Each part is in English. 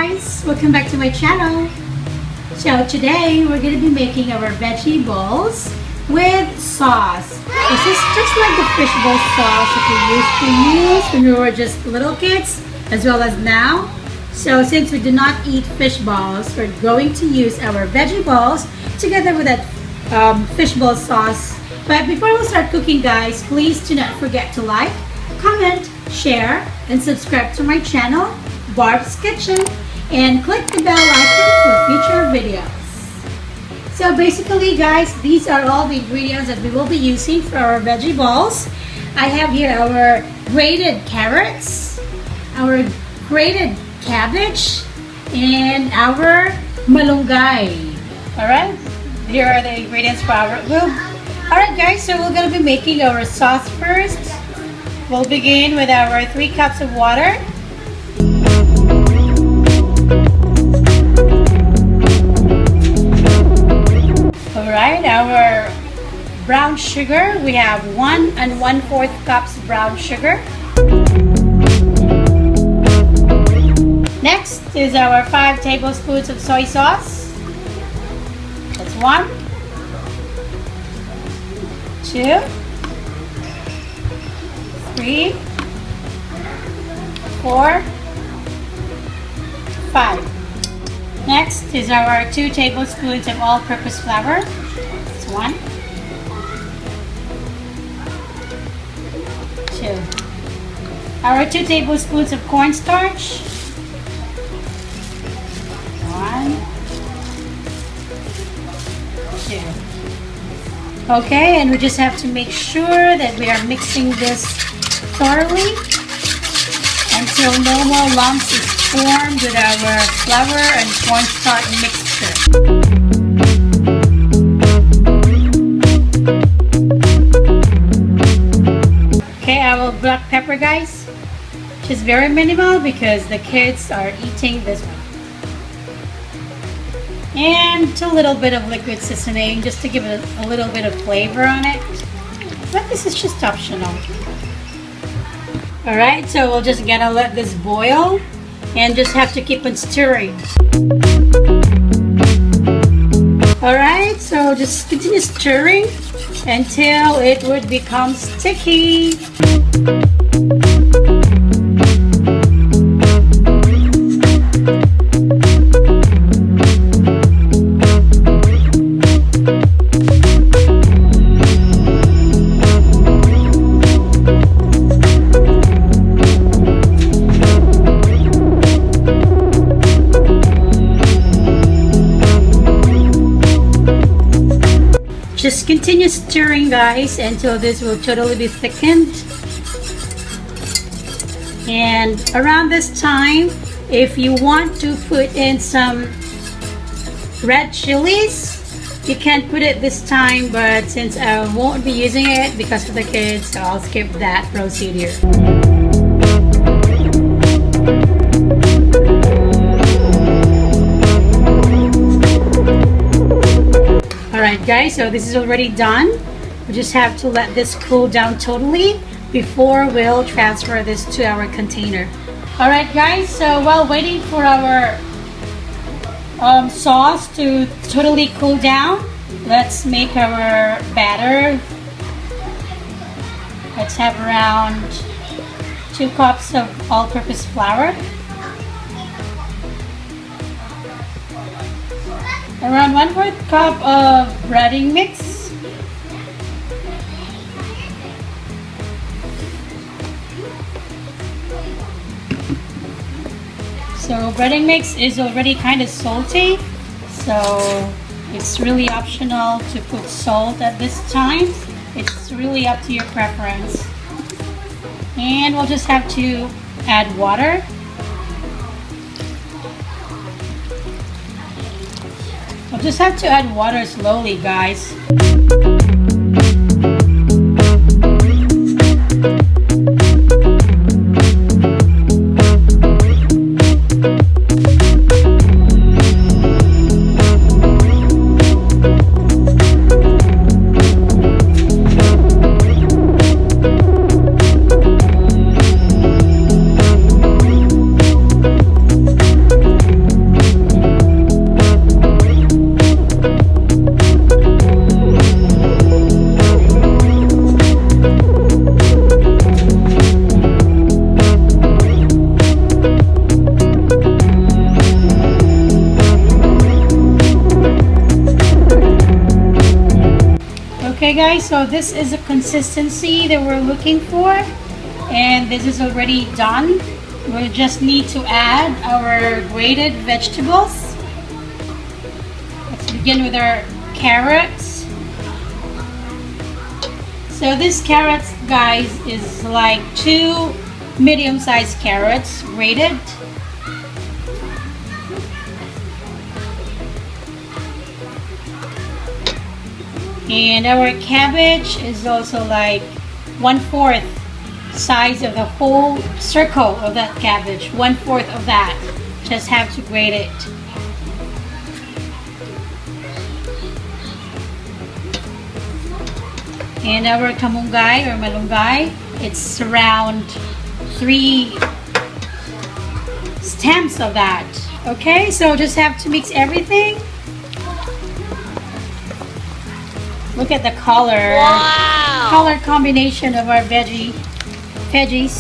guys, welcome back to my channel. So today we're going to be making our veggie balls with sauce. This is just like the fish ball sauce that we used to use when we were just little kids, as well as now. So since we do not eat fish balls, we're going to use our veggie balls together with that fish ball sauce. But before we start cooking, guys, please do not forget to like, comment, share, and subscribe to my channel, Barbz Kitchen, and click the bell icon for future videos. So basically, guys, these are all the ingredients that we will be using for our veggie balls. I have here our grated carrots, our grated cabbage, and our malunggay. Alright, here are the ingredients for our group. Alright guys, so we're going to be making our sauce first. We'll begin with our 3 cups of water. Alright, our brown sugar, we have 1 1/4 cups brown sugar. Next is our 5 tablespoons of soy sauce. That's 1, 2, 3, 4, 5. Next is our 2 tablespoons of all-purpose flour. That's 1, 2. Our 2 tablespoons of cornstarch. 1, 2. Okay, and we just have to make sure that we are mixing this thoroughly until no more lumps is formed with our flour and cornstarch mixture. Okay, our black pepper, guys, just very minimal because the kids are eating this one. And a little bit of liquid seasoning just to give it a little bit of flavor on it. But this is just optional. Alright, so we're just gonna let this boil and just have to keep on stirring. Alright, so just continue stirring until it would become sticky. Just continue stirring, guys, until this will totally be thickened. And around this time, if you want to put in some red chilies, you can put it this time, but since I won't be using it because of the kids, so I'll skip that procedure. Alright guys, so this is already done. We just have to let this cool down totally before we'll transfer this to our container. Alright guys, so while waiting for our sauce to totally cool down, let's make our batter. Let's have around 2 cups of all-purpose flour. Around 1/4 cup of breading mix. So breading mix is already kind of salty, so it's really optional to put salt at this time. It's really up to your preference. And we'll just have to add water. We'll just have to add water slowly, guys. Okay guys, so this is a consistency that we're looking for, and this is already done. We just need to add our grated vegetables. Let's begin with our carrots. So this carrots, guys, is like 2 medium-sized carrots grated. And our cabbage is also like 1/4 size of the whole circle of that cabbage. 1/4 of that. Just have to grate it. And our kamunggay or malunggay, it's around 3 stems of that. Okay, so just have to mix everything. Look at the color. Wow. Color combination of our veggies.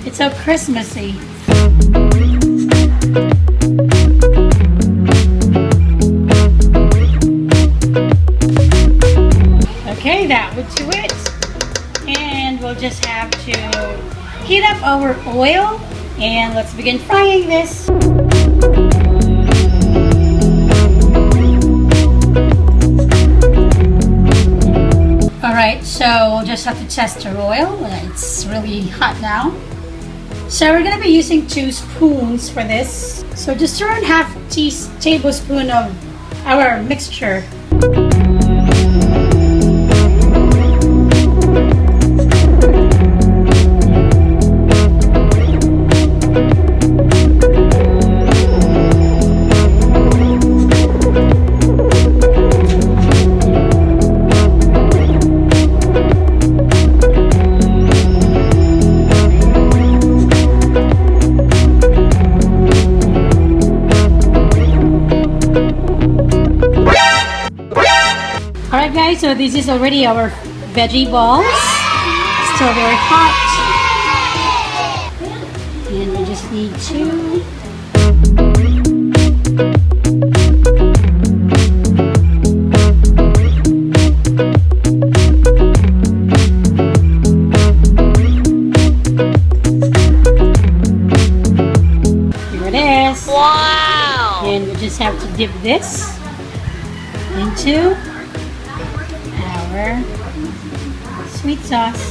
It's so Christmassy. Okay, that would do it. And we'll just have to heat up our oil and let's begin frying this. Alright, so we'll just have to test our oil. It's really hot now. So we're going to be using 2 spoons for this. So just around half tablespoon of our mixture. Alright guys, so this is already our veggie balls. Still very hot. And we just need to here it is. Wow! And we just have to dip this into our sweet sauce.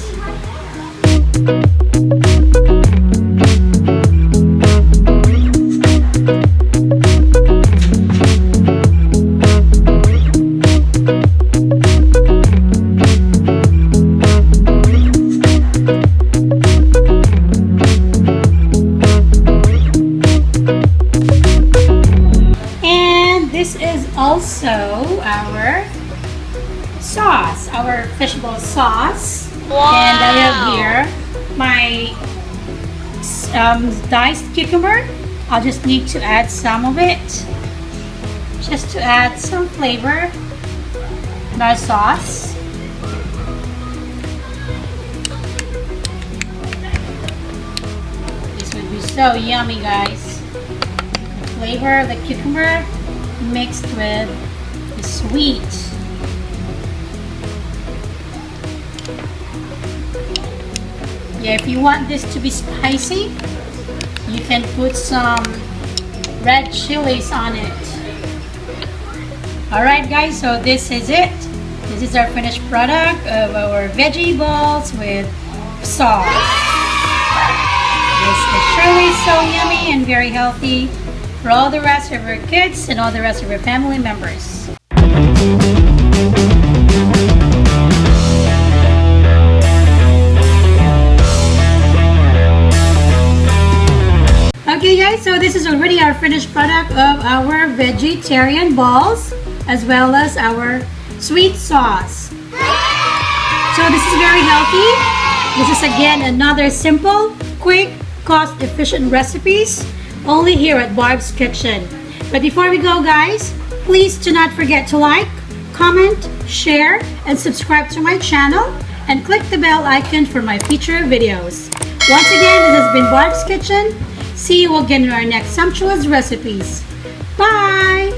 And this is also our sauce, our fishbowl sauce. Wow. And I have here my diced cucumber. I'll just need to add some of it, just to add some flavor in our sauce. This would be so yummy, guys. The flavor of the cucumber mixed with the sweet. Yeah, if you want this to be spicy, you can put some red chilies on it. Alright guys, so this is it. This is our finished product of our veggie balls with sauce. This is surely so yummy and very healthy for all the rest of our kids and all the rest of our family members. Okay guys, so this is already our finished product of our vegetarian balls as well as our sweet sauce. So this is very healthy. This is again another simple, quick, cost-efficient recipes only here at Barbz Kitchen. But before we go guys, please do not forget to like, comment, share, and subscribe to my channel and click the bell icon for my future videos. Once again, this has been Barbz Kitchen. See you again in our next sumptuous recipes. Bye!